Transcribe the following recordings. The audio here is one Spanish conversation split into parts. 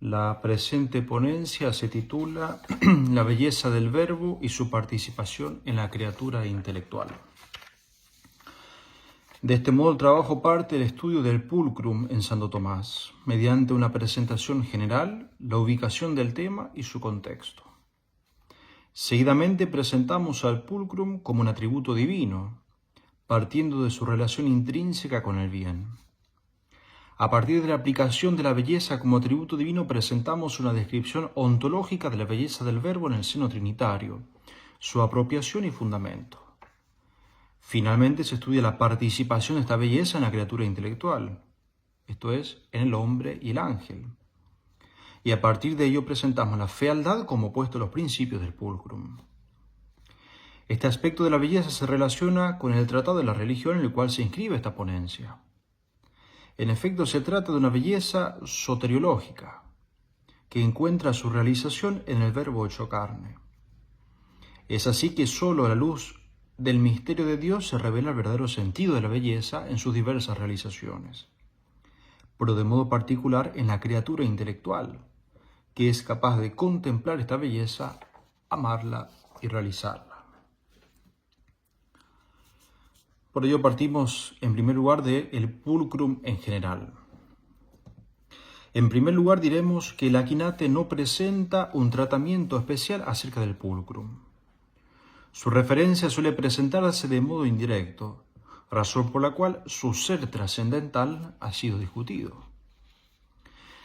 La presente ponencia se titula La belleza del verbo y su participación en la criatura intelectual. De este modo el trabajo parte del estudio del pulcrum en Santo Tomás, mediante una presentación general, la ubicación del tema y su contexto. Seguidamente presentamos al pulcrum como un atributo divino, partiendo de su relación intrínseca con el bien. A partir de la aplicación de la belleza como atributo divino presentamos una descripción ontológica de la belleza del verbo en el seno trinitario, su apropiación y fundamento. Finalmente se estudia la participación de esta belleza en la criatura intelectual, esto es, en el hombre y el ángel. Y a partir de ello presentamos la fealdad como opuesto a los principios del pulcrum. Este aspecto de la belleza se relaciona con el tratado de la religión en el cual se inscribe esta ponencia. En efecto, se trata de una belleza soteriológica, que encuentra su realización en el verbo hecho carne. Es así que sólo a la luz del misterio de Dios se revela el verdadero sentido de la belleza en sus diversas realizaciones, pero de modo particular en la criatura intelectual, que es capaz de contemplar esta belleza, amarla y realizarla. Por ello partimos en primer lugar del pulcrum en general. En primer lugar diremos que el Akinate no presenta un tratamiento especial acerca del pulcrum. Su referencia suele presentarse de modo indirecto, razón por la cual su ser trascendental ha sido discutido.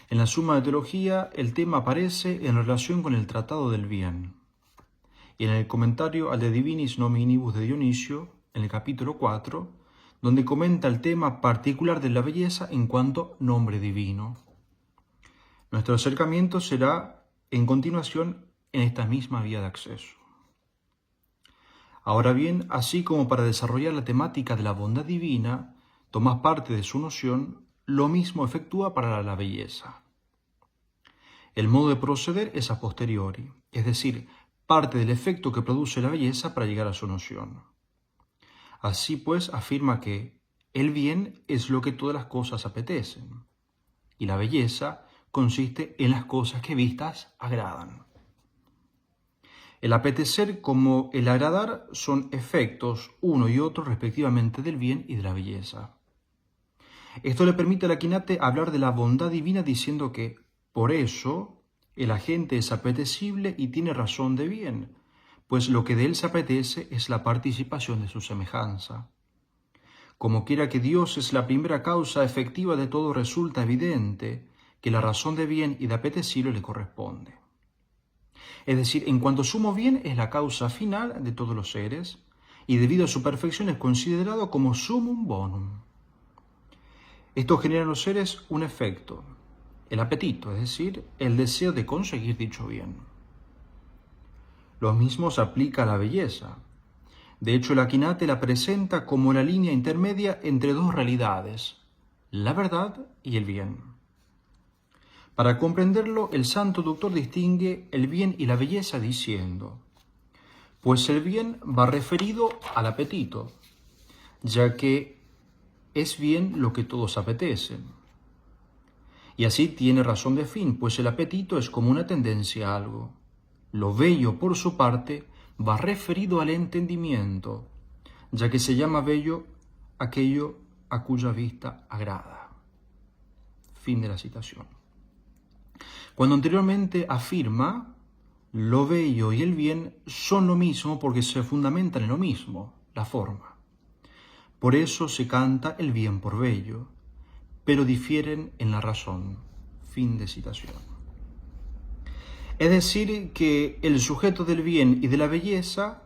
En la Suma de Teología el tema aparece en relación con el Tratado del Bien, y en el comentario al De Divinis Nominibus de Dionisio, en el capítulo 4, donde comenta el tema particular de la belleza en cuanto nombre divino. Nuestro acercamiento será en continuación en esta misma vía de acceso. Ahora bien, así como para desarrollar la temática de la bondad divina, toma parte de su noción, lo mismo efectúa para la belleza. El modo de proceder es a posteriori, es decir, parte del efecto que produce la belleza para llegar a su noción. Así pues, afirma que el bien es lo que todas las cosas apetecen, y la belleza consiste en las cosas que vistas agradan. El apetecer como el agradar son efectos, uno y otro respectivamente, del bien y de la belleza. Esto le permite al Akinate hablar de la bondad divina diciendo que, por eso, el agente es apetecible y tiene razón de bien, pues lo que de él se apetece es la participación de su semejanza. Como quiera que Dios es la primera causa efectiva de todo, resulta evidente que la razón de bien y de apetecible le corresponde. Es decir, en cuanto sumo bien es la causa final de todos los seres, y debido a su perfección es considerado como sumum bonum. Esto genera en los seres un efecto, el apetito, es decir, el deseo de conseguir dicho bien. Lo mismo se aplica a la belleza. De hecho, el Akinate la presenta como la línea intermedia entre dos realidades, la verdad y el bien. Para comprenderlo, el santo doctor distingue el bien y la belleza diciendo: pues el bien va referido al apetito, ya que es bien lo que todos apetecen. Y así tiene razón de fin, pues el apetito es como una tendencia a algo. Lo bello, por su parte, va referido al entendimiento, ya que se llama bello aquello a cuya vista agrada. Fin de la citación. Cuando anteriormente afirma, lo bello y el bien son lo mismo porque se fundamentan en lo mismo, la forma. Por eso se canta el bien por bello, pero difieren en la razón. Fin de citación. Es decir, que el sujeto del bien y de la belleza,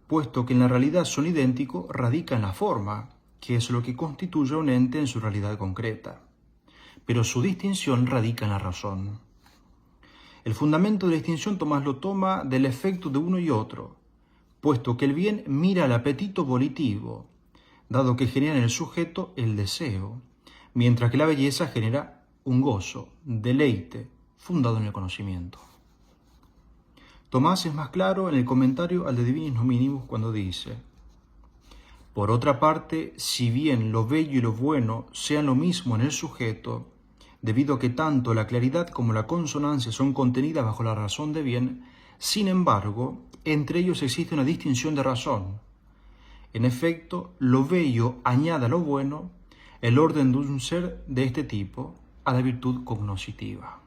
puesto que en la realidad son idénticos, radica en la forma, que es lo que constituye a un ente en su realidad concreta. Pero su distinción radica en la razón. El fundamento de la distinción Tomás lo toma del efecto de uno y otro, puesto que el bien mira al apetito volitivo, dado que genera en el sujeto el deseo, mientras que la belleza genera un gozo, deleite, fundado en el conocimiento. Tomás es más claro en el comentario al De Divinis Nominibus cuando dice: por otra parte, si bien lo bello y lo bueno sean lo mismo en el sujeto, debido a que tanto la claridad como la consonancia son contenidas bajo la razón de bien. Sin embargo, entre ellos existe una distinción de razón. En efecto, lo bello añade a lo bueno el orden de un ser de este tipo a la virtud cognoscitiva.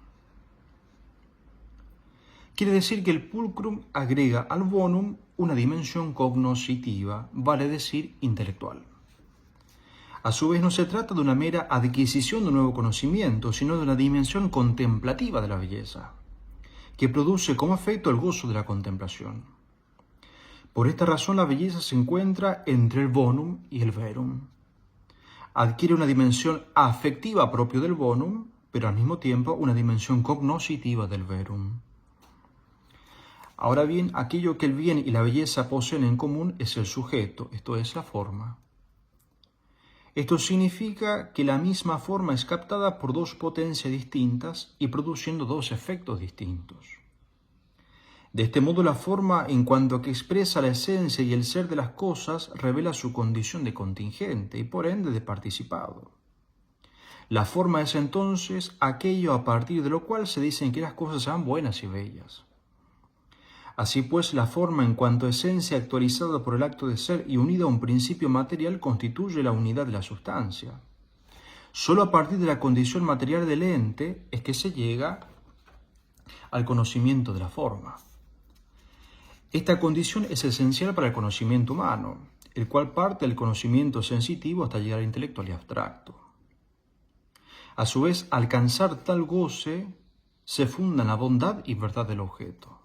Quiere decir que el pulcrum agrega al bonum una dimensión cognoscitiva, vale decir intelectual. A su vez, no se trata de una mera adquisición de un nuevo conocimiento, sino de una dimensión contemplativa de la belleza, que produce como efecto el gozo de la contemplación. Por esta razón, la belleza se encuentra entre el bonum y el verum. Adquiere una dimensión afectiva propia del bonum, pero al mismo tiempo una dimensión cognoscitiva del verum. Ahora bien, aquello que el bien y la belleza poseen en común es el sujeto, esto es la forma. Esto significa que la misma forma es captada por dos potencias distintas y produciendo dos efectos distintos. De este modo, la forma, en cuanto a que expresa la esencia y el ser de las cosas, revela su condición de contingente y por ende de participado. La forma es entonces aquello a partir de lo cual se dicen que las cosas sean buenas y bellas. Así pues, la forma en cuanto a esencia actualizada por el acto de ser y unida a un principio material constituye la unidad de la sustancia. Solo a partir de la condición material del ente es que se llega al conocimiento de la forma. Esta condición es esencial para el conocimiento humano, el cual parte del conocimiento sensitivo hasta llegar al intelectual y abstracto. A su vez, alcanzar tal goce se funda en la bondad y verdad del objeto,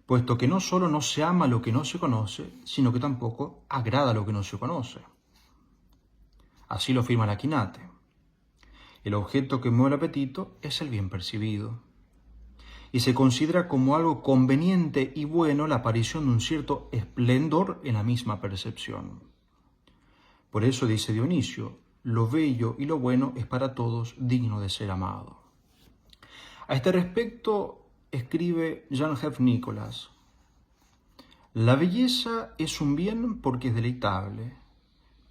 puesto que no solo no se ama lo que no se conoce, sino que tampoco agrada lo que no se conoce. Así lo afirma la Quinate. El objeto que mueve el apetito es el bien percibido, y se considera como algo conveniente y bueno la aparición de un cierto esplendor en la misma percepción. Por eso dice Dionisio, lo bello y lo bueno es para todos digno de ser amado. A este respecto, escribe Jan-Heff Nicolas: la belleza es un bien porque es deleitable,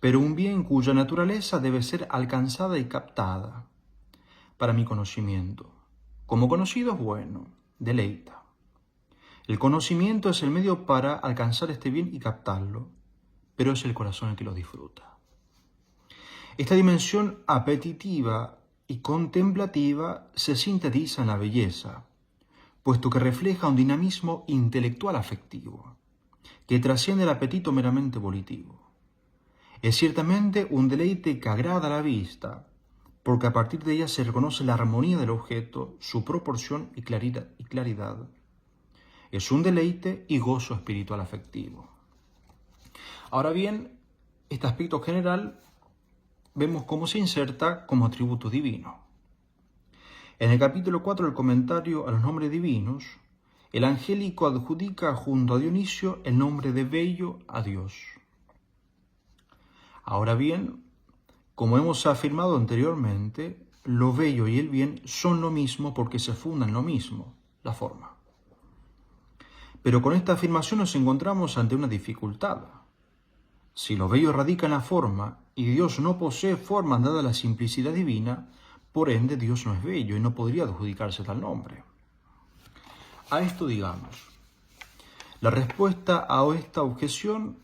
pero un bien cuya naturaleza debe ser alcanzada y captada. Para mi conocimiento, como conocido es bueno, deleita. El conocimiento es el medio para alcanzar este bien y captarlo, pero es el corazón el que lo disfruta. Esta dimensión apetitiva y contemplativa se sintetiza en la belleza, puesto que refleja un dinamismo intelectual afectivo, que trasciende el apetito meramente volitivo. Es ciertamente un deleite que agrada a la vista, porque a partir de ella se reconoce la armonía del objeto, su proporción y claridad. Es un deleite y gozo espiritual afectivo. Ahora bien, este aspecto general vemos cómo se inserta como atributo divino. En el capítulo 4 del comentario a los nombres divinos, el angélico adjudica junto a Dionisio el nombre de bello a Dios. Ahora bien, como hemos afirmado anteriormente, lo bello y el bien son lo mismo porque se fundan en lo mismo, la forma. Pero con esta afirmación nos encontramos ante una dificultad. Si lo bello radica en la forma y Dios no posee forma dada la simplicidad divina, por ende Dios no es bello y no podría adjudicarse tal nombre. A esto digamos, la respuesta a esta objeción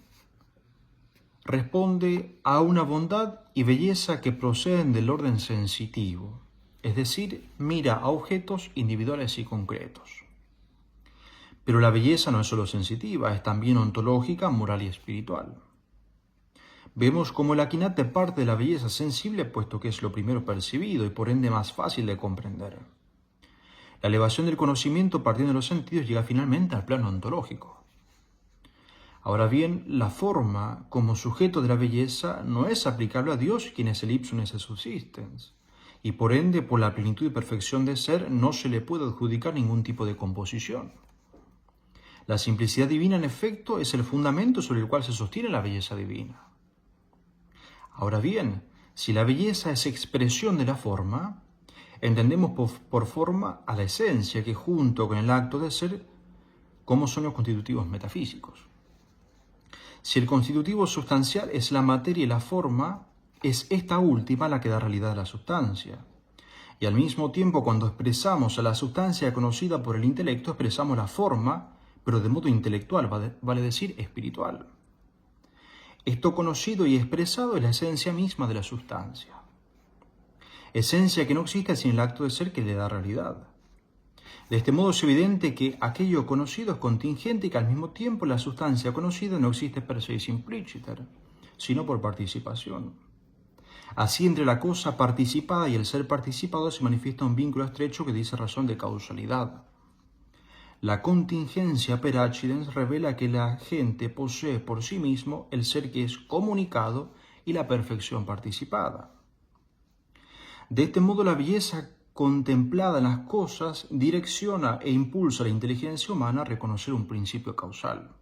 responde a una bondad y belleza que proceden del orden sensitivo, es decir, mira a objetos individuales y concretos. Pero la belleza no es solo sensitiva, es también ontológica, moral y espiritual. Vemos cómo la Quinate parte de la belleza sensible, puesto que es lo primero percibido y por ende más fácil de comprender. La elevación del conocimiento partiendo de los sentidos llega finalmente al plano ontológico. Ahora bien, la forma como sujeto de la belleza no es aplicable a Dios, quien es el ipsum esse subsistens, y por ende, por la plenitud y perfección de ser, no se le puede adjudicar ningún tipo de composición. La simplicidad divina, en efecto, es el fundamento sobre el cual se sostiene la belleza divina. Ahora bien, si la belleza es expresión de la forma, entendemos por forma a la esencia que junto con el acto de ser, como son los constitutivos metafísicos. Si el constitutivo sustancial es la materia y la forma, es esta última la que da realidad a la sustancia. Y al mismo tiempo, cuando expresamos a la sustancia conocida por el intelecto, expresamos la forma, pero de modo intelectual, vale decir espiritual. Esto conocido y expresado es la esencia misma de la sustancia. Esencia que no existe sin el acto de ser que le da realidad. De este modo es evidente que aquello conocido es contingente y que al mismo tiempo la sustancia conocida no existe per se simpliciter, sino por participación. Así, entre la cosa participada y el ser participado se manifiesta un vínculo estrecho que dice razón de causalidad. La contingencia per accidens revela que la gente posee por sí mismo el ser que es comunicado y la perfección participada. De este modo, la belleza contemplada en las cosas direcciona e impulsa a la inteligencia humana a reconocer un principio causal.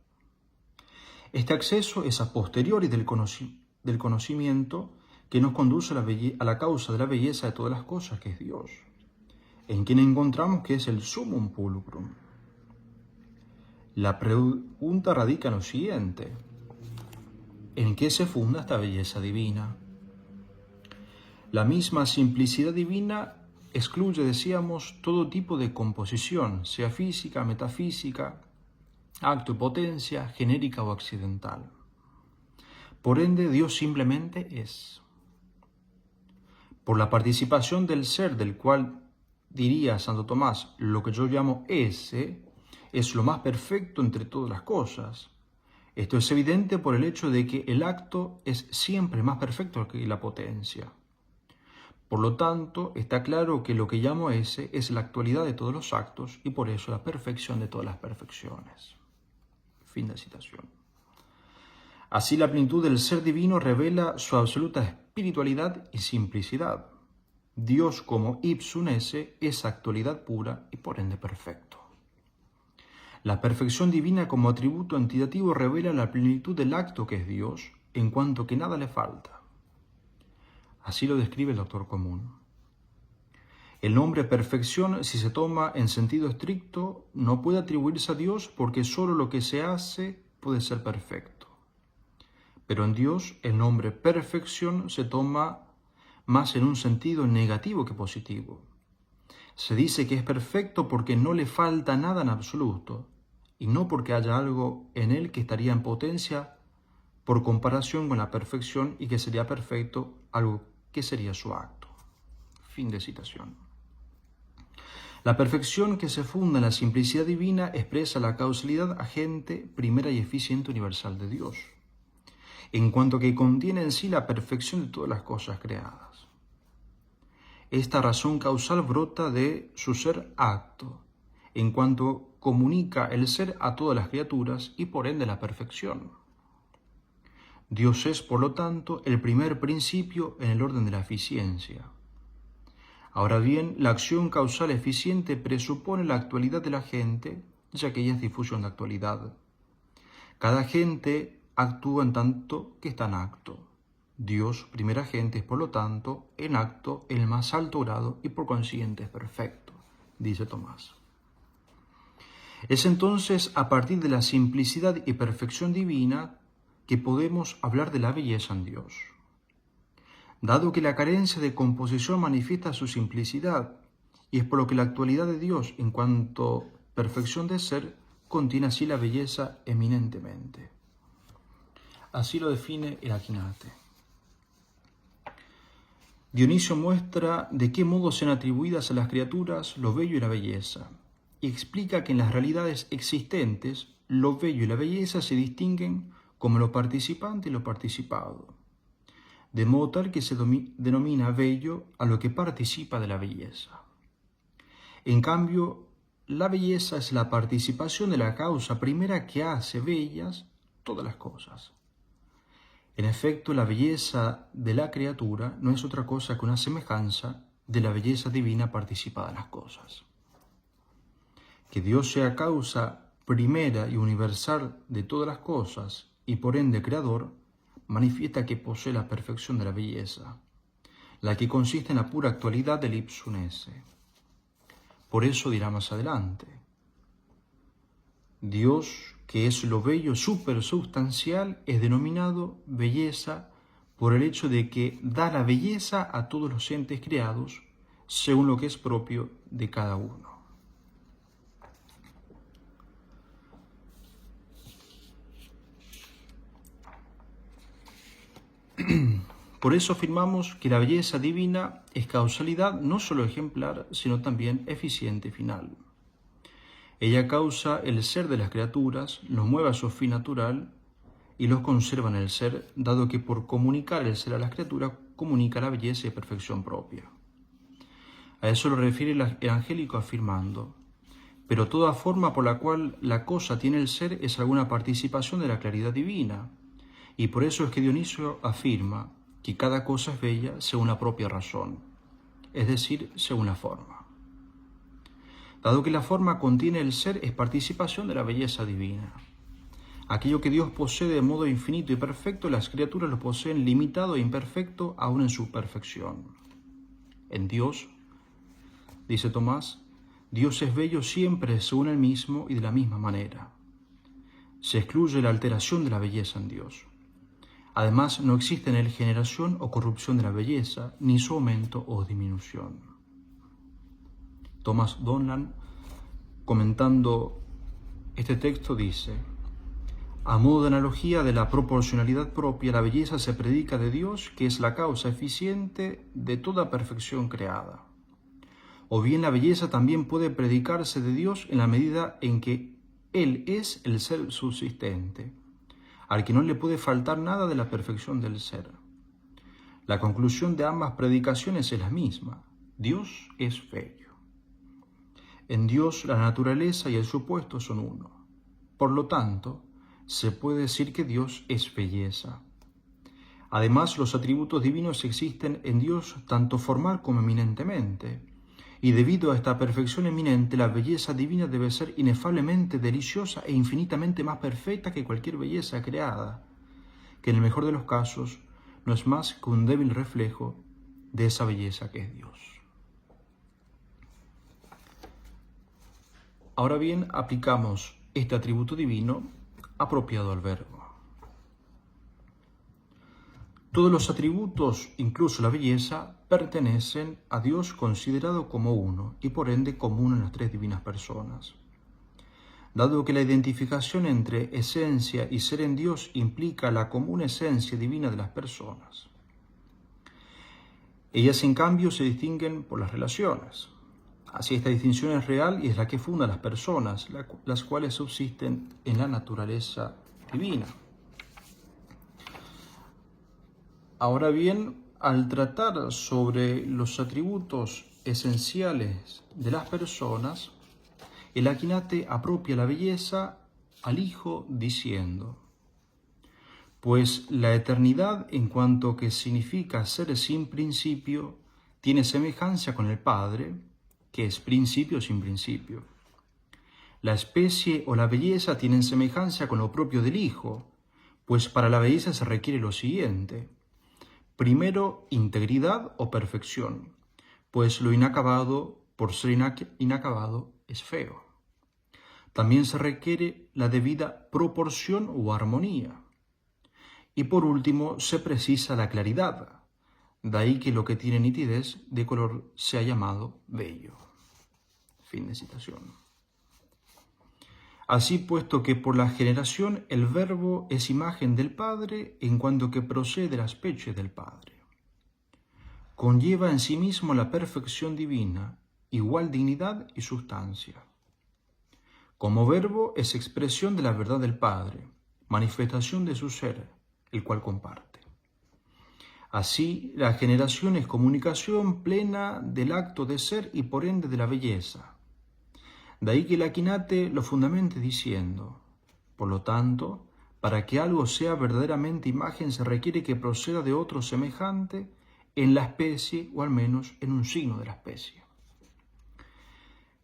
Este acceso es a posteriori del conocimiento que nos conduce a la causa de la belleza de todas las cosas, que es Dios, en quien encontramos que es el summum pulcrum. La pregunta radica en lo siguiente: ¿en qué se funda esta belleza divina? La misma simplicidad divina excluye, decíamos, todo tipo de composición, sea física, metafísica, acto y potencia, genérica o accidental. Por ende, Dios simplemente es. Por la participación del ser, del cual diría Santo Tomás, lo que yo llamo ese, es lo más perfecto entre todas las cosas. Esto es evidente por el hecho de que el acto es siempre más perfecto que la potencia. Por lo tanto, está claro que lo que llamo ese es la actualidad de todos los actos y por eso la perfección de todas las perfecciones. Fin de citación. Así, la plenitud del ser divino revela su absoluta espiritualidad y simplicidad. Dios como ipsum esse es actualidad pura y por ende perfecto. La perfección divina como atributo antidativo revela la plenitud del acto que es Dios, en cuanto que nada le falta. Así lo describe el Doctor Común. El nombre perfección, si se toma en sentido estricto, no puede atribuirse a Dios porque solo lo que se hace puede ser perfecto. Pero en Dios el nombre perfección se toma más en un sentido negativo que positivo. Se dice que es perfecto porque no le falta nada en absoluto, y no porque haya algo en él que estaría en potencia por comparación con la perfección y que sería perfecto algo que sería su acto. Fin de citación. La perfección que se funda en la simplicidad divina expresa la causalidad agente, primera y eficiente universal de Dios, en cuanto que contiene en sí la perfección de todas las cosas creadas. Esta razón causal brota de su ser acto, en cuanto comunica el ser a todas las criaturas y por ende la perfección. Dios es, por lo tanto, el primer principio en el orden de la eficiencia. Ahora bien, la acción causal eficiente presupone la actualidad de la gente, ya que ella es difusión de actualidad. Cada gente actúa en tanto que está en acto. Dios, primer agente, es por lo tanto en acto el más alto grado y por consiguiente es perfecto, dice Tomás. Es entonces a partir de la simplicidad y perfección divina que podemos hablar de la belleza en Dios. Dado que la carencia de composición manifiesta su simplicidad, y es por lo que la actualidad de Dios en cuanto perfección de ser contiene así la belleza eminentemente. Así lo define el Aquinate. Dionisio muestra de qué modo sean atribuidas a las criaturas lo bello y la belleza, y explica que en las realidades existentes lo bello y la belleza se distinguen como lo participante y lo participado, de modo tal que se denomina bello a lo que participa de la belleza. En cambio, la belleza es la participación de la causa primera que hace bellas todas las cosas. En efecto, la belleza de la criatura no es otra cosa que una semejanza de la belleza divina participada en las cosas. Que Dios sea causa primera y universal de todas las cosas y por ende creador, manifiesta que posee la perfección de la belleza, la que consiste en la pura actualidad del ipsum esse. Por eso dirá más adelante: Dios, que es lo bello supersubstancial, es denominado belleza por el hecho de que da la belleza a todos los entes creados, según lo que es propio de cada uno. Por eso afirmamos que la belleza divina es causalidad no solo ejemplar, sino también eficiente final. Ella causa el ser de las criaturas, los mueve a su fin natural y los conserva en el ser, dado que por comunicar el ser a las criaturas, comunica la belleza y perfección propia. A eso lo refiere el angélico afirmando: pero toda forma por la cual la cosa tiene el ser es alguna participación de la claridad divina, y por eso es que Dionisio afirma que cada cosa es bella según la propia razón, es decir, según la forma. Dado que la forma contiene el ser, es participación de la belleza divina. Aquello que Dios posee de modo infinito y perfecto, las criaturas lo poseen limitado e imperfecto aún en su perfección. En Dios, dice Tomás, Dios es bello siempre según él mismo y de la misma manera. Se excluye la alteración de la belleza en Dios. Además, no existe en él generación o corrupción de la belleza, ni su aumento o disminución. Thomas Donlan, comentando este texto, dice: a modo de analogía de la proporcionalidad propia, la belleza se predica de Dios, que es la causa eficiente de toda perfección creada. O bien la belleza también puede predicarse de Dios en la medida en que Él es el ser subsistente, al que no le puede faltar nada de la perfección del ser. La conclusión de ambas predicaciones es la misma: Dios es bello. En Dios la naturaleza y el supuesto son uno. Por lo tanto, se puede decir que Dios es belleza. Además, los atributos divinos existen en Dios tanto formal como eminentemente, y debido a esta perfección eminente, la belleza divina debe ser inefablemente deliciosa e infinitamente más perfecta que cualquier belleza creada, que en el mejor de los casos no es más que un débil reflejo de esa belleza que es Dios. Ahora bien, aplicamos este atributo divino apropiado al verbo. Todos los atributos, incluso la belleza, pertenecen a Dios considerado como uno y por ende común en las tres divinas personas. Dado que la identificación entre esencia y ser en Dios implica la común esencia divina de las personas, ellas en cambio se distinguen por las relaciones. Así esta distinción es real y es la que funda a las personas, las cuales subsisten en la naturaleza divina. Ahora bien, al tratar sobre los atributos esenciales de las personas, el Aquinate apropia la belleza al Hijo diciendo: pues la eternidad, en cuanto que significa ser sin principio, tiene semejanza con el Padre, que es principio sin principio. La especie o la belleza tienen semejanza con lo propio del Hijo, pues para la belleza se requiere lo siguiente: primero, integridad o perfección, pues lo inacabado, por ser inacabado, es feo. También se requiere la debida proporción o armonía. Y por último, se precisa la claridad, de ahí que lo que tiene nitidez de color sea llamado bello. Fin de citación. Así, puesto que por la generación el Verbo es imagen del Padre en cuanto que procede de la especie del Padre, conlleva en sí mismo la perfección divina, igual dignidad y sustancia. Como Verbo es expresión de la verdad del Padre, manifestación de su ser, el cual comparte. Así, la generación es comunicación plena del acto de ser y por ende de la belleza. De ahí que el Aquinate lo fundamente diciendo: por lo tanto, para que algo sea verdaderamente imagen se requiere que proceda de otro semejante en la especie o al menos en un signo de la especie.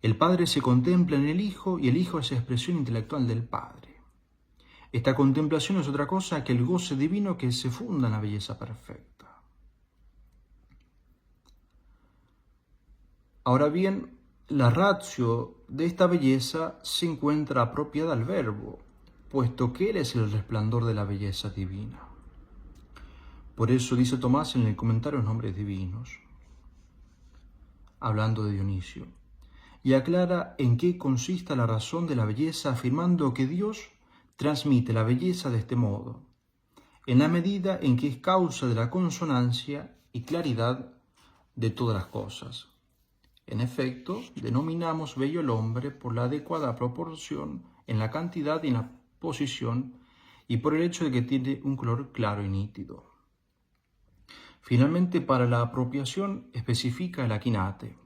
El Padre se contempla en el Hijo y el Hijo es expresión intelectual del Padre. Esta contemplación es otra cosa que el goce divino que se funda en la belleza perfecta. Ahora bien, la ratio de esta belleza se encuentra apropiada al Verbo, puesto que Él es el resplandor de la belleza divina. Por eso dice Tomás en el comentario Nombres Divinos: hablando de Dionisio, y aclara en qué consiste la razón de la belleza, afirmando que Dios transmite la belleza de este modo, en la medida en que es causa de la consonancia y claridad de todas las cosas. En efecto, denominamos bello el hombre por la adecuada proporción en la cantidad y en la posición, y por el hecho de que tiene un color claro y nítido. Finalmente, para la apropiación especifica el aquinate.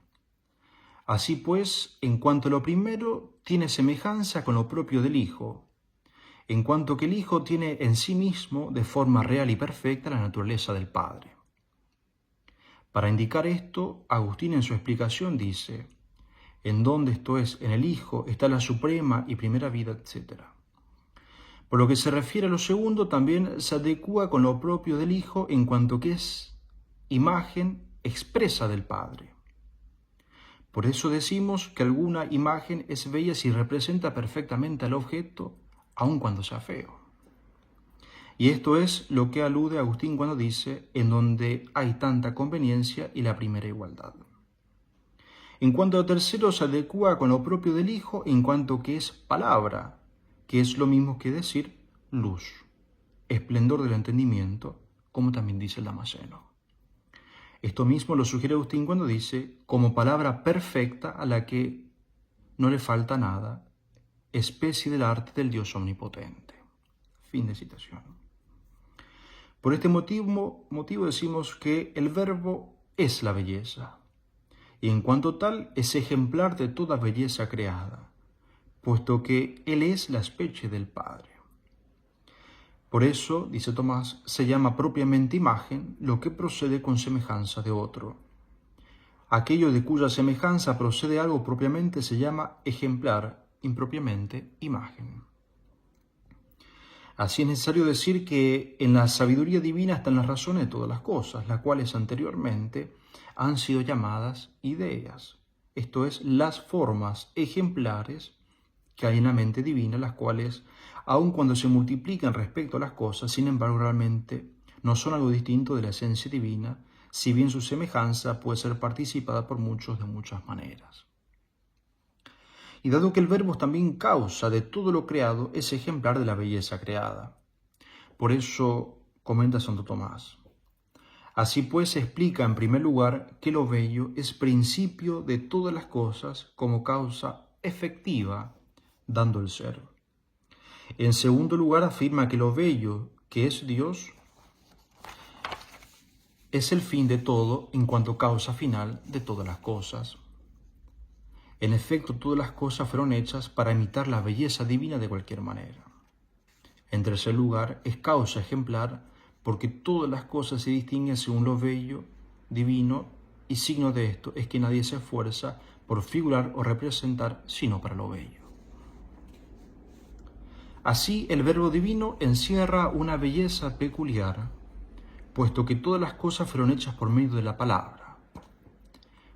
Así pues, en cuanto a lo primero, tiene semejanza con lo propio del Hijo, en cuanto que el Hijo tiene en sí mismo de forma real y perfecta la naturaleza del Padre. Para indicar esto, Agustín en su explicación dice, en donde esto es, en el Hijo, está la suprema y primera vida, etc. Por lo que se refiere a lo segundo, también se adecua con lo propio del Hijo en cuanto que es imagen expresa del Padre. Por eso decimos que alguna imagen es bella si representa perfectamente al objeto, aun cuando sea feo. Y esto es lo que alude Agustín cuando dice, en donde hay tanta conveniencia y la primera igualdad. En cuanto a lo tercero, se adecua con lo propio del Hijo en cuanto que es palabra, que es lo mismo que decir luz, esplendor del entendimiento, como también dice el Damasceno. Esto mismo lo sugiere Agustín cuando dice, como palabra perfecta a la que no le falta nada, especie del arte del Dios omnipotente. Fin de citación. Por este motivo decimos que el Verbo es la belleza, y en cuanto tal es ejemplar de toda belleza creada, puesto que Él es la especie del Padre. Por eso, dice Tomás, se llama propiamente imagen lo que procede con semejanza de otro. Aquello de cuya semejanza procede algo propiamente se llama ejemplar, impropiamente imagen. Así es necesario decir que en la sabiduría divina están las razones de todas las cosas, las cuales anteriormente han sido llamadas ideas, esto es, las formas ejemplares que hay en la mente divina, las cuales, aun cuando se multiplican respecto a las cosas, sin embargo realmente no son algo distinto de la esencia divina, si bien su semejanza puede ser participada por muchos de muchas maneras. Y dado que el Verbo es también causa de todo lo creado, es ejemplar de la belleza creada. Por eso comenta Santo Tomás. Así pues se explica en primer lugar que lo bello es principio de todas las cosas como causa efectiva, dando el ser. En segundo lugar afirma que lo bello, que es Dios, es el fin de todo en cuanto causa final de todas las cosas. En efecto, todas las cosas fueron hechas para imitar la belleza divina de cualquier manera. En tercer lugar, es causa ejemplar porque todas las cosas se distinguen según lo bello, divino, y signo de esto es que nadie se esfuerza por figurar o representar sino para lo bello. Así, el Verbo divino encierra una belleza peculiar, puesto que todas las cosas fueron hechas por medio de la palabra.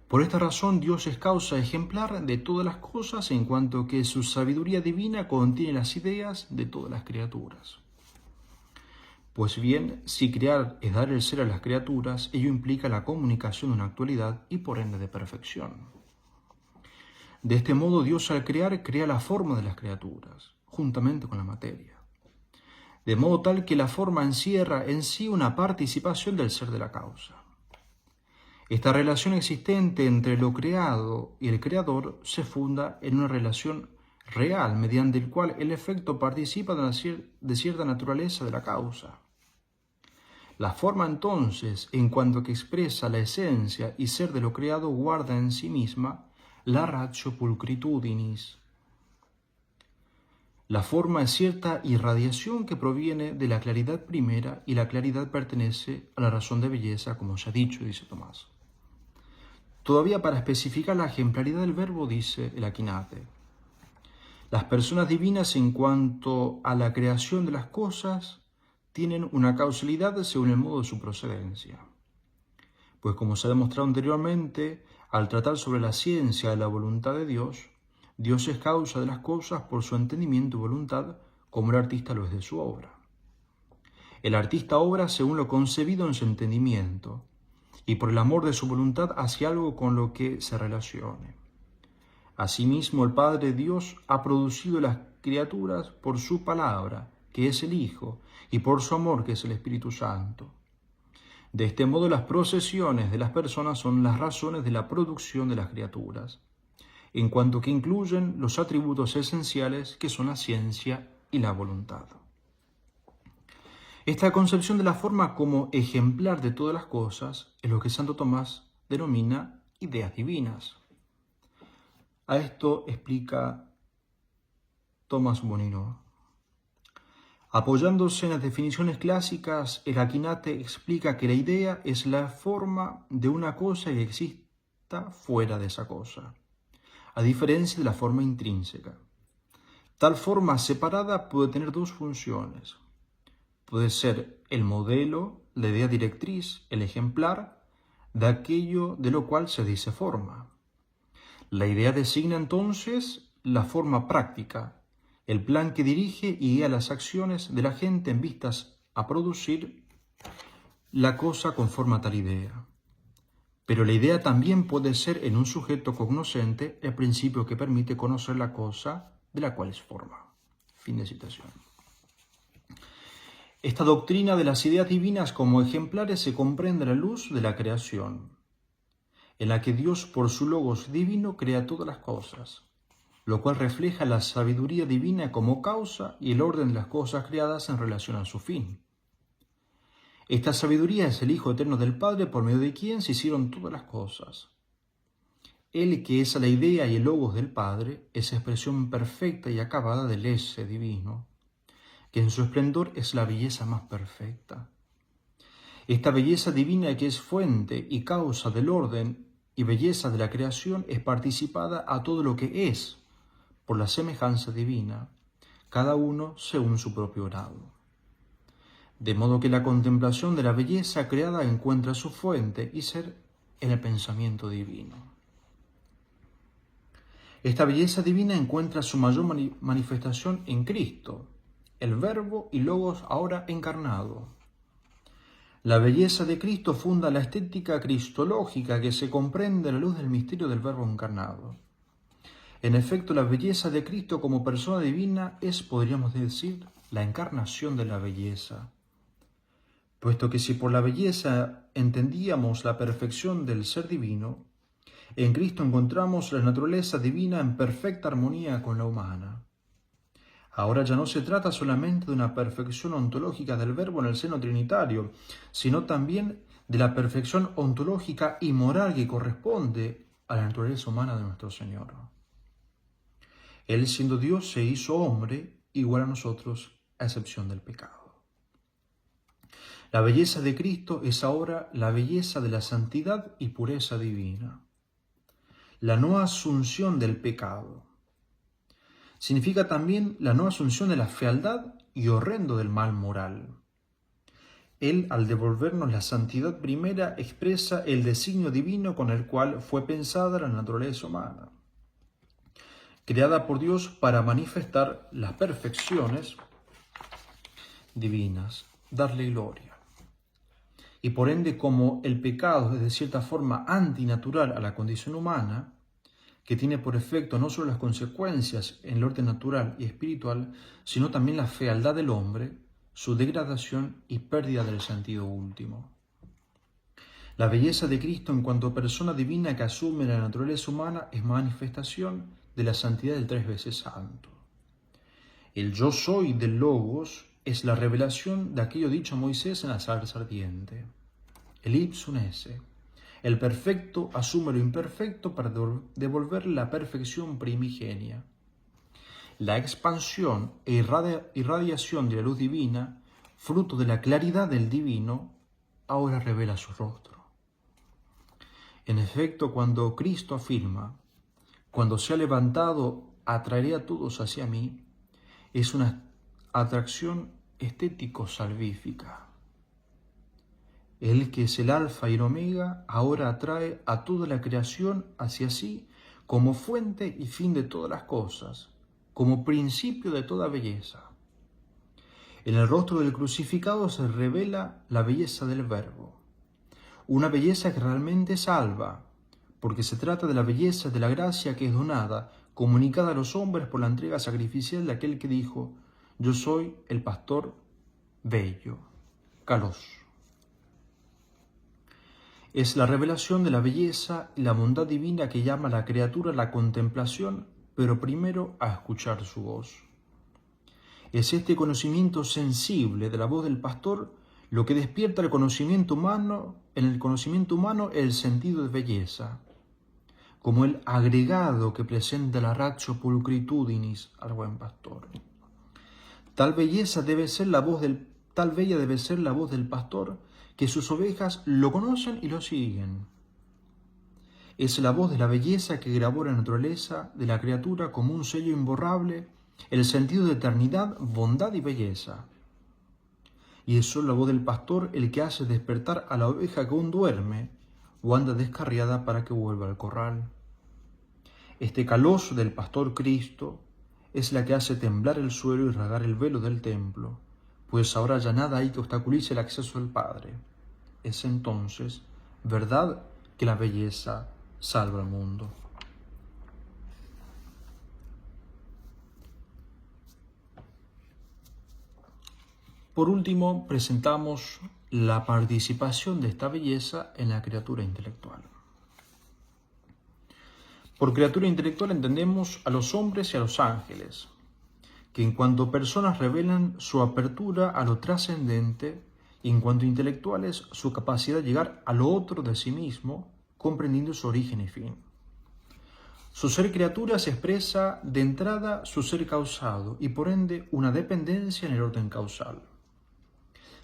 Por esta razón, Dios es causa ejemplar de todas las cosas en cuanto que su sabiduría divina contiene las ideas de todas las criaturas. Pues bien, si crear es dar el ser a las criaturas, ello implica la comunicación de una actualidad y por ende de perfección. De este modo, Dios al crear, crea la forma de las criaturas, juntamente con la materia. De modo tal que la forma encierra en sí una participación del ser de la causa. Esta relación existente entre lo creado y el creador se funda en una relación real, mediante el cual el efecto participa de cierta naturaleza de la causa. La forma entonces, en cuanto que expresa la esencia y ser de lo creado, guarda en sí misma la ratio pulchritudinis. La forma es cierta irradiación que proviene de la claridad primera y la claridad pertenece a la razón de belleza, como se ha dicho, dice Tomás. Todavía para especificar la ejemplaridad del Verbo, dice el Aquinate. Las personas divinas en cuanto a la creación de las cosas tienen una causalidad según el modo de su procedencia. Pues como se ha demostrado anteriormente, al tratar sobre la ciencia de la voluntad de Dios, Dios es causa de las cosas por su entendimiento y voluntad, como el artista lo es de su obra. El artista obra según lo concebido en su entendimiento, y por el amor de su voluntad hacia algo con lo que se relacione. Asimismo, el Padre Dios ha producido las criaturas por su palabra, que es el Hijo, y por su amor, que es el Espíritu Santo. De este modo, las procesiones de las personas son las razones de la producción de las criaturas, en cuanto que incluyen los atributos esenciales que son la ciencia y la voluntad. Esta concepción de la forma como ejemplar de todas las cosas es lo que Santo Tomás denomina ideas divinas. A esto explica Tomás Bonino. Apoyándose en las definiciones clásicas, el Aquinate explica que la idea es la forma de una cosa que exista fuera de esa cosa, a diferencia de la forma intrínseca. Tal forma separada puede tener dos funciones. Puede ser el modelo, la idea directriz, el ejemplar de aquello de lo cual se dice forma. La idea designa entonces la forma práctica, el plan que dirige y guía las acciones de la gente en vistas a producir la cosa conforme a tal idea. Pero la idea también puede ser en un sujeto cognoscente el principio que permite conocer la cosa de la cual es forma. Fin de citación. Esta doctrina de las ideas divinas como ejemplares se comprende a la luz de la creación, en la que Dios por su logos divino crea todas las cosas, lo cual refleja la sabiduría divina como causa y el orden de las cosas creadas en relación a su fin. Esta sabiduría es el Hijo eterno del Padre, por medio de quien se hicieron todas las cosas. Él, que es la idea y el logos del Padre, es expresión perfecta y acabada del ese divino, que en su esplendor es la belleza más perfecta. Esta belleza divina, que es fuente y causa del orden y belleza de la creación, es participada a todo lo que es, por la semejanza divina, cada uno según su propio grado. De modo que la contemplación de la belleza creada encuentra su fuente y ser en el pensamiento divino. Esta belleza divina encuentra su mayor manifestación en Cristo, el Verbo y Logos ahora encarnado. La belleza de Cristo funda la estética cristológica que se comprende a la luz del misterio del Verbo encarnado. En efecto, la belleza de Cristo como persona divina es, podríamos decir, la encarnación de la belleza. Puesto que si por la belleza entendíamos la perfección del ser divino, en Cristo encontramos la naturaleza divina en perfecta armonía con la humana. Ahora ya no se trata solamente de una perfección ontológica del Verbo en el seno trinitario, sino también de la perfección ontológica y moral que corresponde a la naturaleza humana de nuestro Señor. Él, siendo Dios, se hizo hombre igual a nosotros, a excepción del pecado. La belleza de Cristo es ahora la belleza de la santidad y pureza divina. La no asunción del pecado significa también la no asunción de la fealdad y horrendo del mal moral. Él, al devolvernos la santidad primera, expresa el designio divino con el cual fue pensada la naturaleza humana, creada por Dios para manifestar las perfecciones divinas, darle gloria. Y por ende, como el pecado es de cierta forma antinatural a la condición humana, que tiene por efecto no solo las consecuencias en el orden natural y espiritual, sino también la fealdad del hombre, su degradación y pérdida del sentido último. La belleza de Cristo en cuanto persona divina que asume la naturaleza humana es manifestación de la santidad del tres veces santo. El yo soy del Logos es la revelación de aquello dicho a Moisés en la zarza ardiente. El ipsum esse. El perfecto asume lo imperfecto para devolver la perfección primigenia. La expansión e irradiación de la luz divina, fruto de la claridad del divino, ahora revela su rostro. En efecto, cuando Cristo afirma, cuando se ha levantado, atraeré a todos hacia mí, es una atracción estético-salvífica. Él, que es el alfa y el omega, ahora atrae a toda la creación hacia sí como fuente y fin de todas las cosas, como principio de toda belleza. En el rostro del crucificado se revela la belleza del Verbo, una belleza que realmente salva, porque se trata de la belleza de la gracia que es donada, comunicada a los hombres por la entrega sacrificial de aquel que dijo: yo soy el pastor bello, Kalos. Es la revelación de la belleza y la bondad divina que llama a la criatura a la contemplación, pero primero a escuchar su voz. Es este conocimiento sensible de la voz del pastor lo que despierta el conocimiento humano, en el conocimiento humano el sentido de belleza, como el agregado que presenta la ratio pulcritudinis al buen pastor. Tal bella debe ser la voz del pastor, que sus ovejas lo conocen y lo siguen. Es la voz de la belleza que grabó la naturaleza de la criatura como un sello imborrable, el sentido de eternidad, bondad y belleza. Y es solo la voz del pastor el que hace despertar a la oveja que aún duerme o anda descarriada para que vuelva al corral. Este Kalos del pastor Cristo es la que hace temblar el suelo y rasgar el velo del templo, pues ahora ya nada hay que obstaculice el acceso al Padre. Es entonces verdad que la belleza salva al mundo. Por último, presentamos la participación de esta belleza en la criatura intelectual. Por criatura intelectual entendemos a los hombres y a los ángeles, que en cuanto personas revelan su apertura a lo trascendente, y en cuanto intelectuales su capacidad de llegar a lo otro de sí mismo, comprendiendo su origen y fin. Su ser criatura se expresa de entrada su ser causado y por ende una dependencia en el orden causal.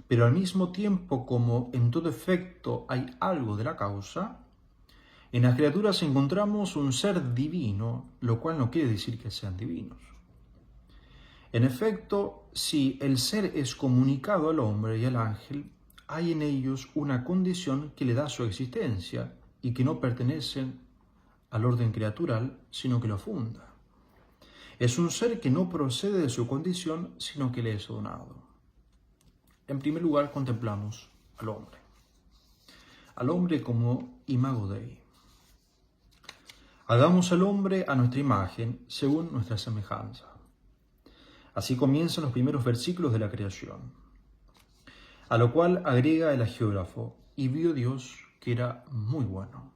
Pero al mismo tiempo, como en todo efecto hay algo de la causa, en las criaturas encontramos un ser divino, lo cual no quiere decir que sean divinos. En efecto, si el ser es comunicado al hombre y al ángel, hay en ellos una condición que le da su existencia y que no pertenecen al orden criatural, sino que lo funda. Es un ser que no procede de su condición, sino que le es donado. En primer lugar, contemplamos al hombre como imago Dei. Hagamos al hombre a nuestra imagen, según nuestra semejanza. Así comienzan los primeros versículos de la creación, a lo cual agrega el agiógrafo: y vio Dios que era muy bueno.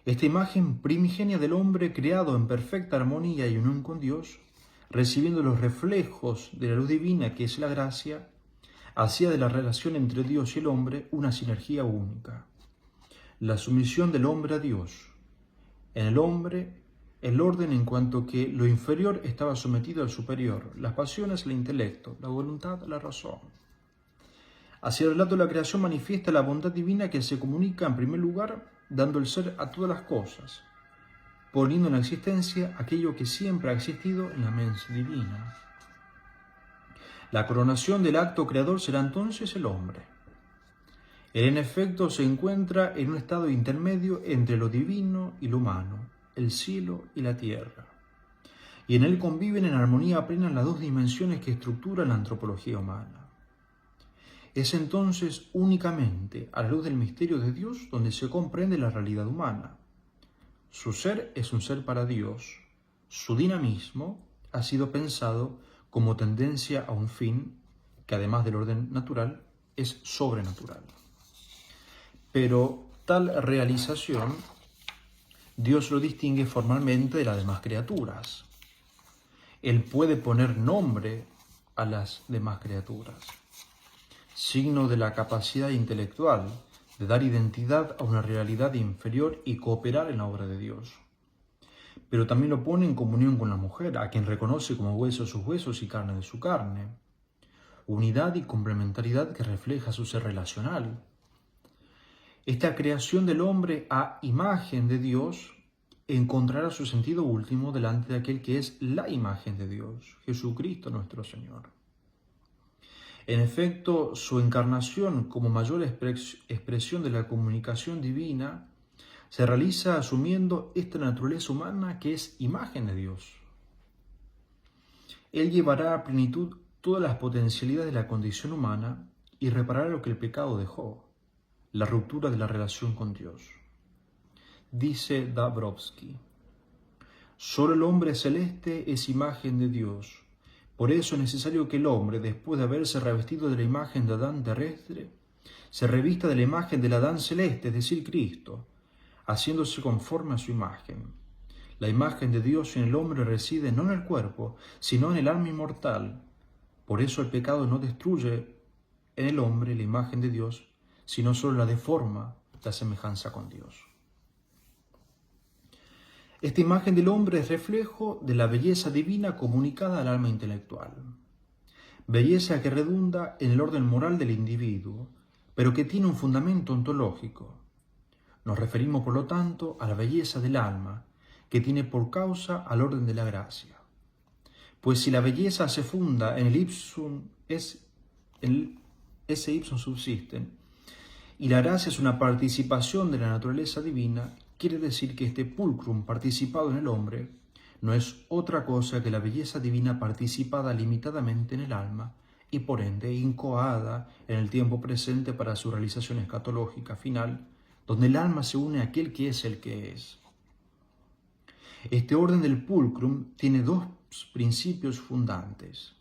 Esta imagen primigenia del hombre, creado en perfecta armonía y unión con Dios, recibiendo los reflejos de la luz divina que es la gracia, hacía de la relación entre Dios y el hombre una sinergia única. La sumisión del hombre a Dios. En el hombre, el orden en cuanto que lo inferior estaba sometido al superior, las pasiones al intelecto, la voluntad a la razón. Así el relato de la creación manifiesta la bondad divina que se comunica en primer lugar dando el ser a todas las cosas, poniendo en existencia aquello que siempre ha existido en la mens divina. La coronación del acto creador será entonces el hombre. Él en efecto se encuentra en un estado intermedio entre lo divino y lo humano, el cielo y la tierra, y en él conviven en armonía plena las dos dimensiones que estructuran la antropología humana. Es entonces únicamente a la luz del misterio de Dios donde se comprende la realidad humana. Su ser es un ser para Dios. Su dinamismo ha sido pensado como tendencia a un fin que, además del orden natural, es sobrenatural. Pero tal realización Dios lo distingue formalmente de las demás criaturas. Él puede poner nombre a las demás criaturas, signo de la capacidad intelectual de dar identidad a una realidad inferior y cooperar en la obra de Dios. Pero también lo pone en comunión con la mujer, a quien reconoce como hueso de sus huesos y carne de su carne. Unidad y complementariedad que refleja su ser relacional. Esta creación del hombre a imagen de Dios encontrará su sentido último delante de aquel que es la imagen de Dios, Jesucristo nuestro Señor. En efecto, su encarnación como mayor expresión de la comunicación divina se realiza asumiendo esta naturaleza humana que es imagen de Dios. Él llevará a plenitud todas las potencialidades de la condición humana y reparará lo que el pecado dejó, la ruptura de la relación con Dios. Dice Dabrowski: solo el hombre celeste es imagen de Dios. Por eso es necesario que el hombre, después de haberse revestido de la imagen de Adán terrestre, se revista de la imagen del Adán celeste, es decir, Cristo, haciéndose conforme a su imagen. La imagen de Dios en el hombre reside no en el cuerpo, sino en el alma inmortal. Por eso el pecado no destruye en el hombre la imagen de Dios, sino solo la deforma, la semejanza con Dios. Esta imagen del hombre es reflejo de la belleza divina comunicada al alma intelectual. Belleza que redunda en el orden moral del individuo, pero que tiene un fundamento ontológico. Nos referimos, por lo tanto, a la belleza del alma, que tiene por causa al orden de la gracia. Pues si la belleza se funda en el ipsum, ese ipsum subsisten, y la gracia es una participación de la naturaleza divina, quiere decir que este pulcrum participado en el hombre no es otra cosa que la belleza divina participada limitadamente en el alma y por ende incoada en el tiempo presente para su realización escatológica final, donde el alma se une a aquel que es el que es. Este orden del pulcrum tiene dos principios fundantes.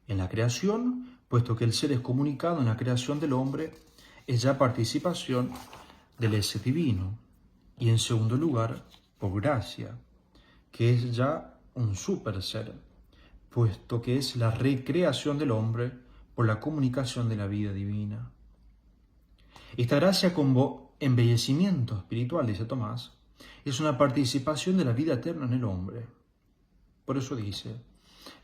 En la creación, puesto que el ser es comunicado en la creación del hombre, es ya participación del ese divino. Y en segundo lugar, por gracia, que es ya un super ser, puesto que es la recreación del hombre por la comunicación de la vida divina. Esta gracia como embellecimiento espiritual, dice Tomás, es una participación de la vida eterna en el hombre. Por eso dice,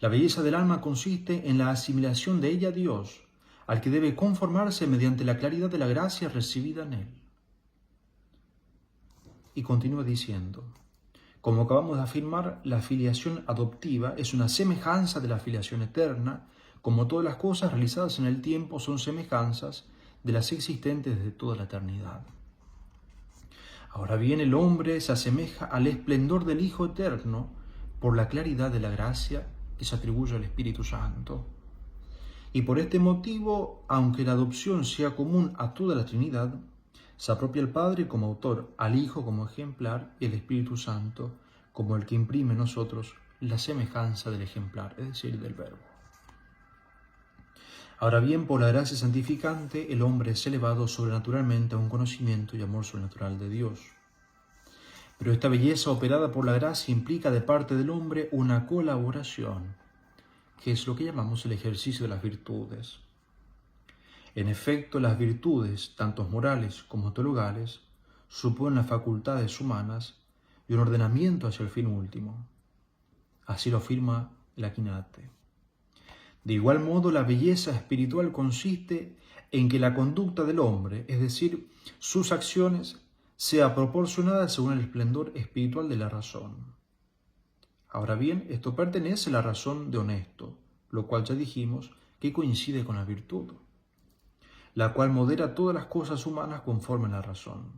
la belleza del alma consiste en la asimilación de ella a Dios, al que debe conformarse mediante la claridad de la gracia recibida en él. Y continúa diciendo, como acabamos de afirmar, la filiación adoptiva es una semejanza de la filiación eterna, como todas las cosas realizadas en el tiempo son semejanzas de las existentes desde toda la eternidad. Ahora bien, el hombre se asemeja al esplendor del Hijo Eterno por la claridad de la gracia que se atribuye al Espíritu Santo. Y por este motivo, aunque la adopción sea común a toda la Trinidad, se apropia el Padre como autor, al Hijo como ejemplar y el Espíritu Santo como el que imprime en nosotros la semejanza del ejemplar, es decir, del Verbo. Ahora bien, por la gracia santificante, el hombre es elevado sobrenaturalmente a un conocimiento y amor sobrenatural de Dios. Pero esta belleza operada por la gracia implica de parte del hombre una colaboración, que es lo que llamamos el ejercicio de las virtudes. En efecto, las virtudes, tanto morales como teologales, suponen las facultades humanas y un ordenamiento hacia el fin último. Así lo afirma el Aquinate. De igual modo, la belleza espiritual consiste en que la conducta del hombre, es decir, sus acciones, sea proporcionada según el esplendor espiritual de la razón. Ahora bien, esto pertenece a la razón de honesto, lo cual ya dijimos que coincide con la virtud, la cual modera todas las cosas humanas conforme a la razón.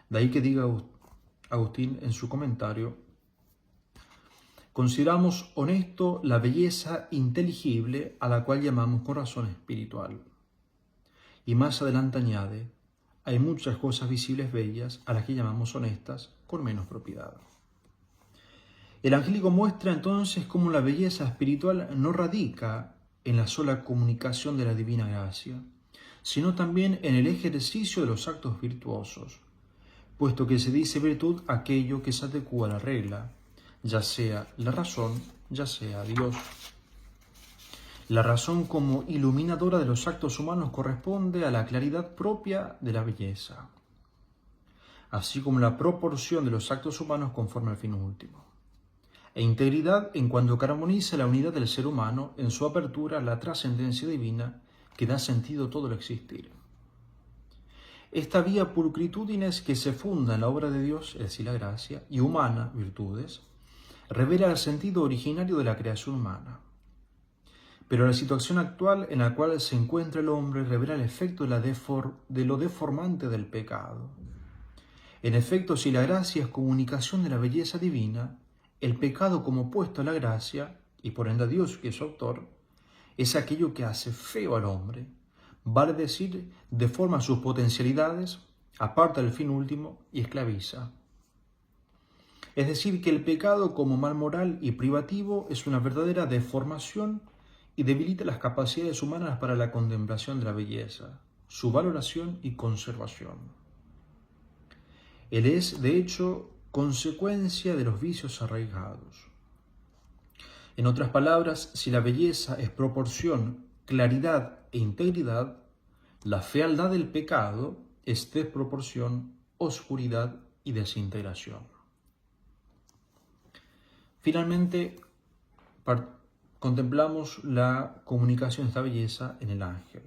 De ahí que diga Agustín en su comentario, consideramos honesto la belleza inteligible a la cual llamamos con razón espiritual. Y más adelante añade, hay muchas cosas visibles bellas a las que llamamos honestas con menos propiedad. El angélico muestra entonces cómo la belleza espiritual no radica en la sola comunicación de la divina gracia, sino también en el ejercicio de los actos virtuosos, puesto que se dice virtud aquello que se adecua a la regla, ya sea la razón, ya sea Dios. La razón como iluminadora de los actos humanos corresponde a la claridad propia de la belleza, así como la proporción de los actos humanos conforme al fin último, e integridad en cuanto que armoniza la unidad del ser humano en su apertura a la trascendencia divina que da sentido a todo el existir. Esta vía pulcritudines que se funda en la obra de Dios, es decir, la gracia, y humana, virtudes, revela el sentido originario de la creación humana. Pero la situación actual en la cual se encuentra el hombre revela el efecto de lo deformante del pecado. En efecto, si la gracia es comunicación de la belleza divina, el pecado como opuesto a la gracia, y por ende a Dios que es su autor, es aquello que hace feo al hombre, vale decir, deforma sus potencialidades, aparta el fin último y esclaviza. Es decir, que el pecado como mal moral y privativo es una verdadera deformación y debilita las capacidades humanas para la contemplación de la belleza, su valoración y conservación. Él es, de hecho, consecuencia de los vicios arraigados. En otras palabras, si la belleza es proporción, claridad e integridad, la fealdad del pecado es desproporción, oscuridad y desintegración. Finalmente, contemplamos la comunicación de esta belleza en el ángel.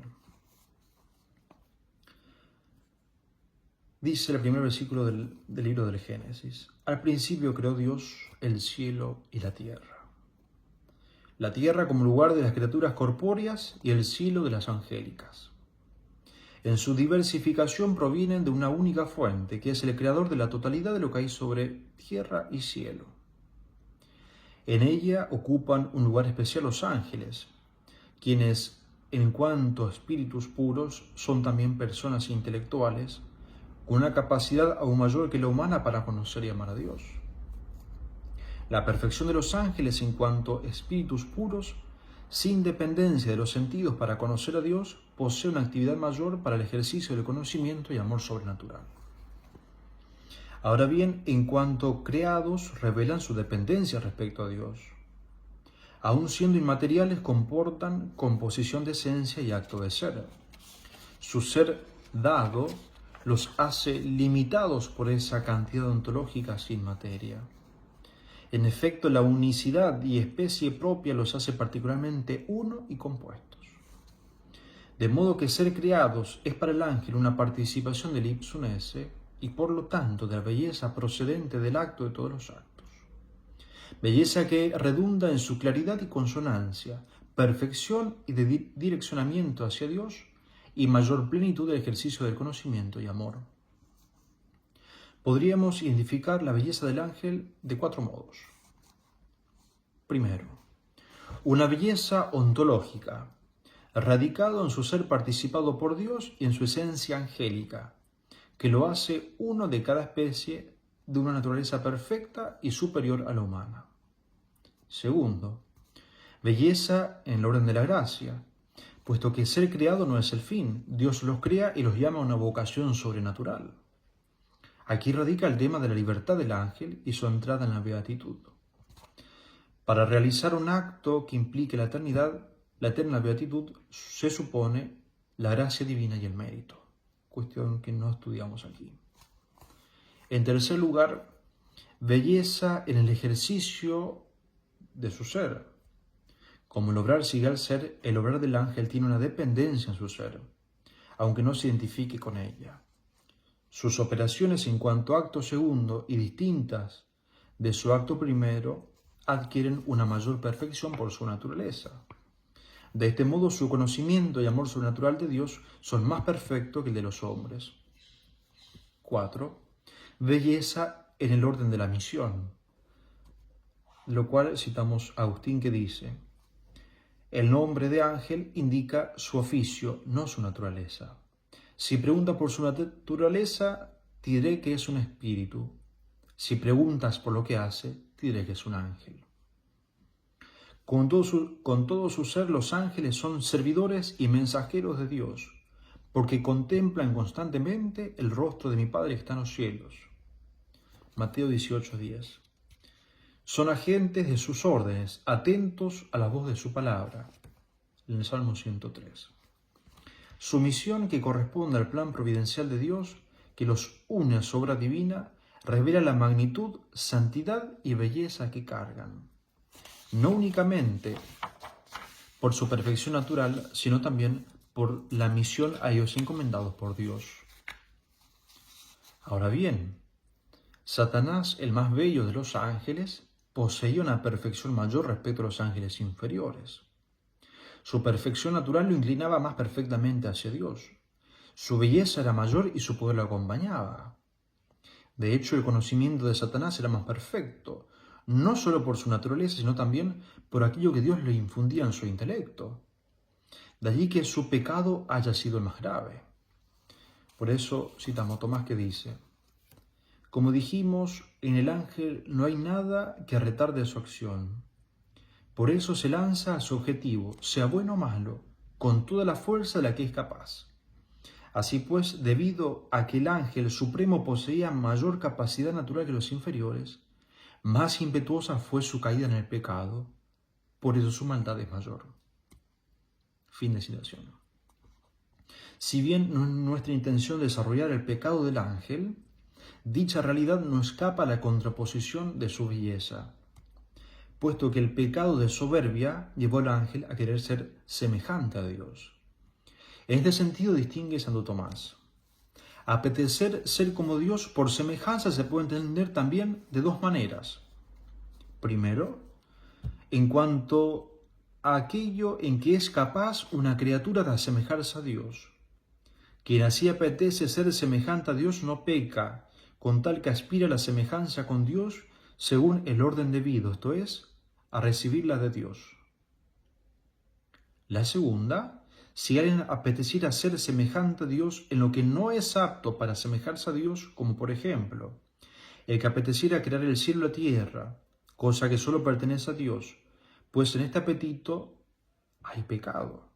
Dice el primer versículo del libro del Génesis: al principio creó Dios el cielo y la tierra. La tierra como lugar de las criaturas corpóreas y el cielo de las angélicas. En su diversificación provienen de una única fuente, que es el creador de la totalidad de lo que hay sobre tierra y cielo. En ella ocupan un lugar especial los ángeles, quienes, en cuanto a espíritus puros, son también personas intelectuales, con una capacidad aún mayor que la humana para conocer y amar a Dios. La perfección de los ángeles en cuanto a espíritus puros, sin dependencia de los sentidos para conocer a Dios, posee una actividad mayor para el ejercicio del conocimiento y amor sobrenatural. Ahora bien, en cuanto creados, revelan su dependencia respecto a Dios. Aun siendo inmateriales, comportan composición de esencia y acto de ser. Su ser dado los hace limitados por esa cantidad ontológica sin materia. En efecto, la unicidad y especie propia los hace particularmente uno y compuestos. De modo que ser creados es para el ángel una participación del ipsum esse y por lo tanto de la belleza procedente del acto de todos los actos. Belleza que redunda en su claridad y consonancia, perfección y de direccionamiento hacia Dios y mayor plenitud del ejercicio del conocimiento y amor. Podríamos identificar la belleza del ángel de 4 modos. Primero, una belleza ontológica, radicado en su ser participado por Dios y en su esencia angélica, que lo hace uno de cada especie de una naturaleza perfecta y superior a la humana. Segundo, belleza en el orden de la gracia, puesto que ser creado no es el fin, Dios los crea y los llama a una vocación sobrenatural. Aquí radica el tema de la libertad del ángel y su entrada en la beatitud. Para realizar un acto que implique la eternidad, la eterna beatitud, se supone la gracia divina y el mérito, cuestión que no estudiamos aquí. En tercer lugar, belleza en el ejercicio de su ser. Como el obrar sigue al ser, el obrar del ángel tiene una dependencia en su ser, aunque no se identifique con ella. Sus operaciones en cuanto a acto segundo y distintas de su acto primero adquieren una mayor perfección por su naturaleza. De este modo, su conocimiento y amor sobrenatural de Dios son más perfectos que el de los hombres. 4. Belleza en el orden de la misión, lo cual citamos a Agustín, que dice: el nombre de ángel indica su oficio, no su naturaleza. Si pregunta por su naturaleza, te diré que es un espíritu. Si preguntas por lo que hace, te diré que es un ángel. Con todo su ser, los ángeles son servidores y mensajeros de Dios, porque contemplan constantemente el rostro de mi Padre que está en los cielos. Mateo 18:10. Son agentes de sus órdenes, atentos a la voz de su palabra. En el Salmo 103. Su misión, que corresponde al plan providencial de Dios, que los une a su obra divina, revela la magnitud, santidad y belleza que cargan. No únicamente por su perfección natural, sino también por la misión a ellos encomendados por Dios. Ahora bien, Satanás, el más bello de los ángeles, poseía una perfección mayor respecto a los ángeles inferiores. Su perfección natural lo inclinaba más perfectamente hacia Dios. Su belleza era mayor y su poder lo acompañaba. De hecho, el conocimiento de Satanás era más perfecto, no solo por su naturaleza, sino también por aquello que Dios le infundía en su intelecto. De allí que su pecado haya sido el más grave. Por eso citamos a Tomás que dice: como dijimos, en el ángel no hay nada que retarde su acción. Por eso se lanza a su objetivo, sea bueno o malo, con toda la fuerza de la que es capaz. Así pues, debido a que el ángel supremo poseía mayor capacidad natural que los inferiores, más impetuosa fue su caída en el pecado, por eso su maldad es mayor. Fin de citación. Si bien no es nuestra intención desarrollar el pecado del ángel, dicha realidad no escapa a la contraposición de su belleza, puesto que el pecado de soberbia llevó al ángel a querer ser semejante a Dios. En este sentido distingue Santo Tomás. Apetecer ser como Dios por semejanza se puede entender también de dos maneras. Primero, en cuanto a aquello en que es capaz una criatura de asemejarse a Dios. Quien así apetece ser semejante a Dios no peca, con tal que aspira a la semejanza con Dios según el orden debido, esto es, a recibirla de Dios. La segunda, si alguien apeteciera ser semejante a Dios en lo que no es apto para asemejarse a Dios, como por ejemplo, el que apeteciera crear el cielo y la tierra, cosa que solo pertenece a Dios, pues en este apetito hay pecado.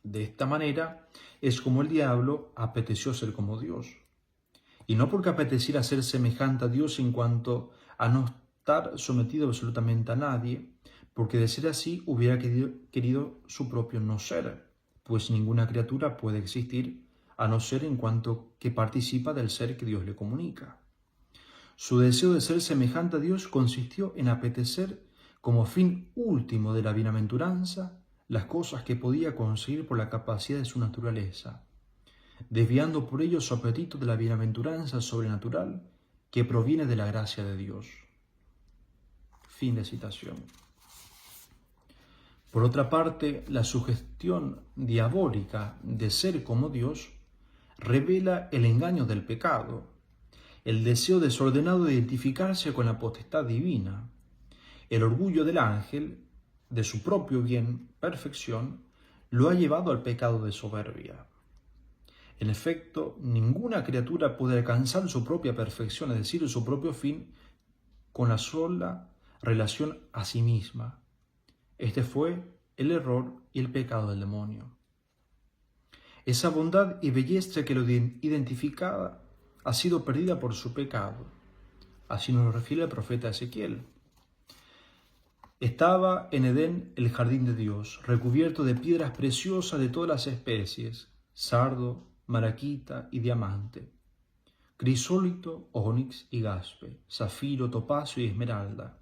De esta manera es como el diablo apeteció ser como Dios. Y no porque apeteciera ser semejante a Dios en cuanto a no estar sometido absolutamente a nadie, porque de ser así hubiera querido su propio no ser, pues ninguna criatura puede existir a no ser en cuanto que participa del ser que Dios le comunica. Su deseo de ser semejante a Dios consistió en apetecer como fin último de la bienaventuranza las cosas que podía conseguir por la capacidad de su naturaleza, desviando por ello su apetito de la bienaventuranza sobrenatural que proviene de la gracia de Dios. Fin de citación. Por otra parte, la sugestión diabólica de ser como Dios revela el engaño del pecado, el deseo desordenado de identificarse con la potestad divina, el orgullo del ángel, de su propio bien, perfección, lo ha llevado al pecado de soberbia. En efecto, ninguna criatura puede alcanzar su propia perfección, es decir, su propio fin, con la sola relación a sí misma. Este fue el error y el pecado del demonio. Esa bondad y belleza que lo identificaba ha sido perdida por su pecado. Así nos lo refiere el profeta Ezequiel. Estaba en Edén el jardín de Dios, recubierto de piedras preciosas de todas las especies, sardo, malaquita y diamante, crisólito, onix y gaspe, zafiro, topacio y esmeralda.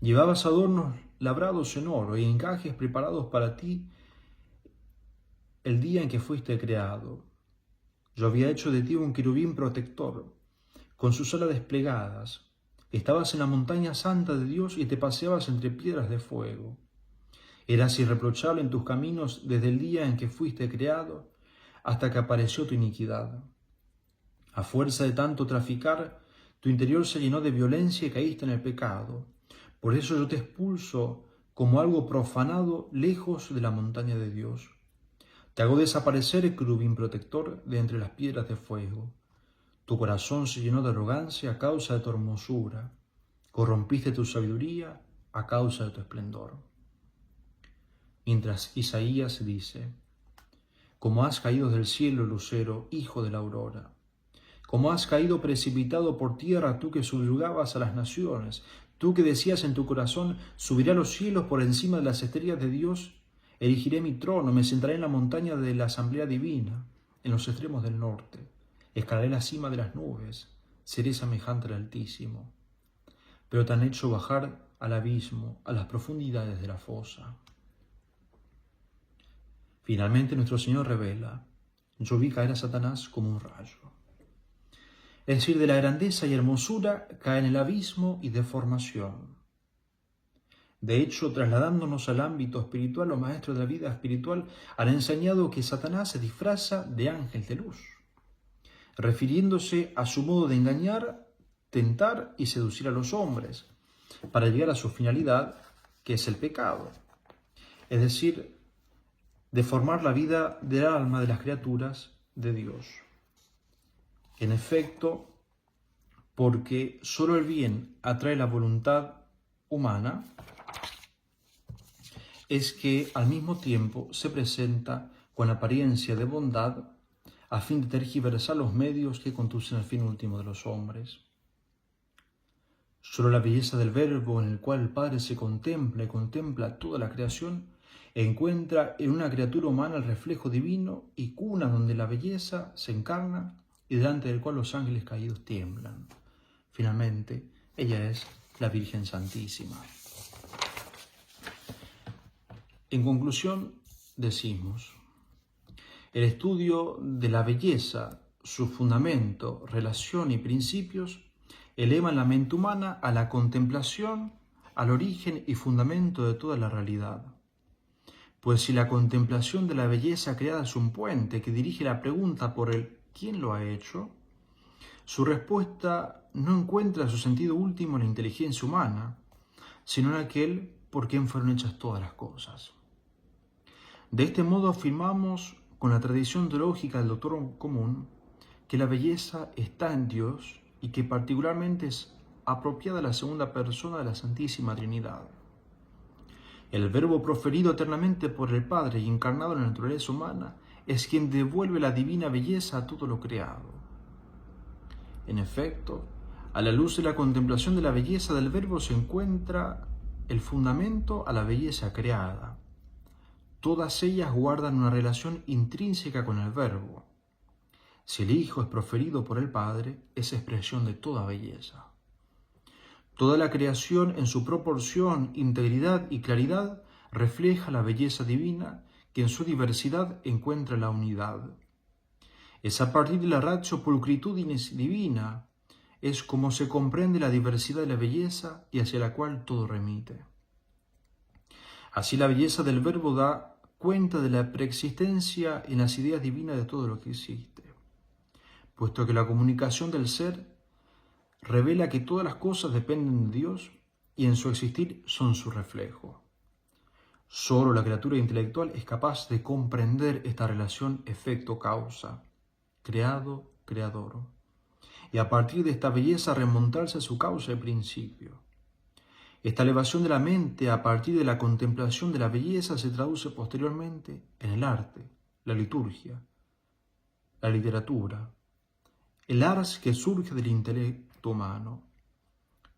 Llevabas adornos labrados en oro y encajes preparados para ti el día en que fuiste creado. Yo había hecho de ti un querubín protector, con sus alas desplegadas. Estabas en la montaña santa de Dios y te paseabas entre piedras de fuego. Eras irreprochable en tus caminos desde el día en que fuiste creado hasta que apareció tu iniquidad. A fuerza de tanto traficar, tu interior se llenó de violencia y caíste en el pecado. Por eso yo te expulso como algo profanado lejos de la montaña de Dios. Te hago desaparecer el querubín protector de entre las piedras de fuego. Tu corazón se llenó de arrogancia a causa de tu hermosura. Corrompiste tu sabiduría a causa de tu esplendor. Mientras Isaías dice: como has caído del cielo, lucero, hijo de la aurora. Como has caído precipitado por tierra, tú que subyugabas a las naciones, tú que decías en tu corazón: subiré a los cielos por encima de las estrellas de Dios, erigiré mi trono, me sentaré en la montaña de la asamblea divina, en los extremos del norte, escalaré la cima de las nubes, seré semejante al Altísimo. Pero te han hecho bajar al abismo, a las profundidades de la fosa. Finalmente nuestro Señor revela: yo vi caer a Satanás como un rayo. Es decir, de la grandeza y hermosura cae en el abismo y deformación. De hecho, trasladándonos al ámbito espiritual, los maestros de la vida espiritual han enseñado que Satanás se disfraza de ángel de luz, refiriéndose a su modo de engañar, tentar y seducir a los hombres, para llegar a su finalidad, que es el pecado. Es decir, de formar la vida del alma de las criaturas de Dios. En efecto, porque solo el bien atrae la voluntad humana, es que al mismo tiempo se presenta con apariencia de bondad a fin de tergiversar los medios que conducen al fin último de los hombres. Solo la belleza del Verbo en el cual el Padre se contempla y contempla toda la creación, encuentra en una criatura humana el reflejo divino y cuna donde la belleza se encarna y delante del cual los ángeles caídos tiemblan. Finalmente, ella es la Virgen Santísima. En conclusión, decimos, el estudio de la belleza, su fundamento, relación y principios elevan la mente humana a la contemplación, al origen y fundamento de toda la realidad. Pues si la contemplación de la belleza creada es un puente que dirige la pregunta por el ¿quién lo ha hecho?, su respuesta no encuentra su sentido último en la inteligencia humana, sino en aquel por quien fueron hechas todas las cosas. De este modo afirmamos, con la tradición teológica del doctor común, que la belleza está en Dios y que particularmente es apropiada a la segunda persona de la Santísima Trinidad. El Verbo proferido eternamente por el Padre y encarnado en la naturaleza humana es quien devuelve la divina belleza a todo lo creado. En efecto, a la luz de la contemplación de la belleza del Verbo se encuentra el fundamento a la belleza creada. Todas ellas guardan una relación intrínseca con el Verbo. Si el Hijo es proferido por el Padre, es expresión de toda belleza. Toda la creación en su proporción, integridad y claridad refleja la belleza divina que en su diversidad encuentra la unidad. Es a partir de la ratio pulchritudinis divina, es como se comprende la diversidad de la belleza y hacia la cual todo remite. Así la belleza del Verbo da cuenta de la preexistencia en las ideas divinas de todo lo que existe, puesto que la comunicación del ser revela que todas las cosas dependen de Dios y en su existir son su reflejo. Solo la criatura intelectual es capaz de comprender esta relación efecto-causa, creado-creador, y a partir de esta belleza remontarse a su causa y principio. Esta elevación de la mente a partir de la contemplación de la belleza se traduce posteriormente en el arte, la liturgia, la literatura, el ars que surge del intelecto humano.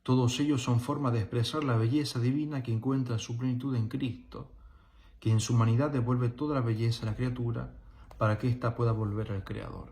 Todos ellos son formas de expresar la belleza divina que encuentra su plenitud en Cristo, que en su humanidad devuelve toda la belleza a la criatura para que ésta pueda volver al Creador.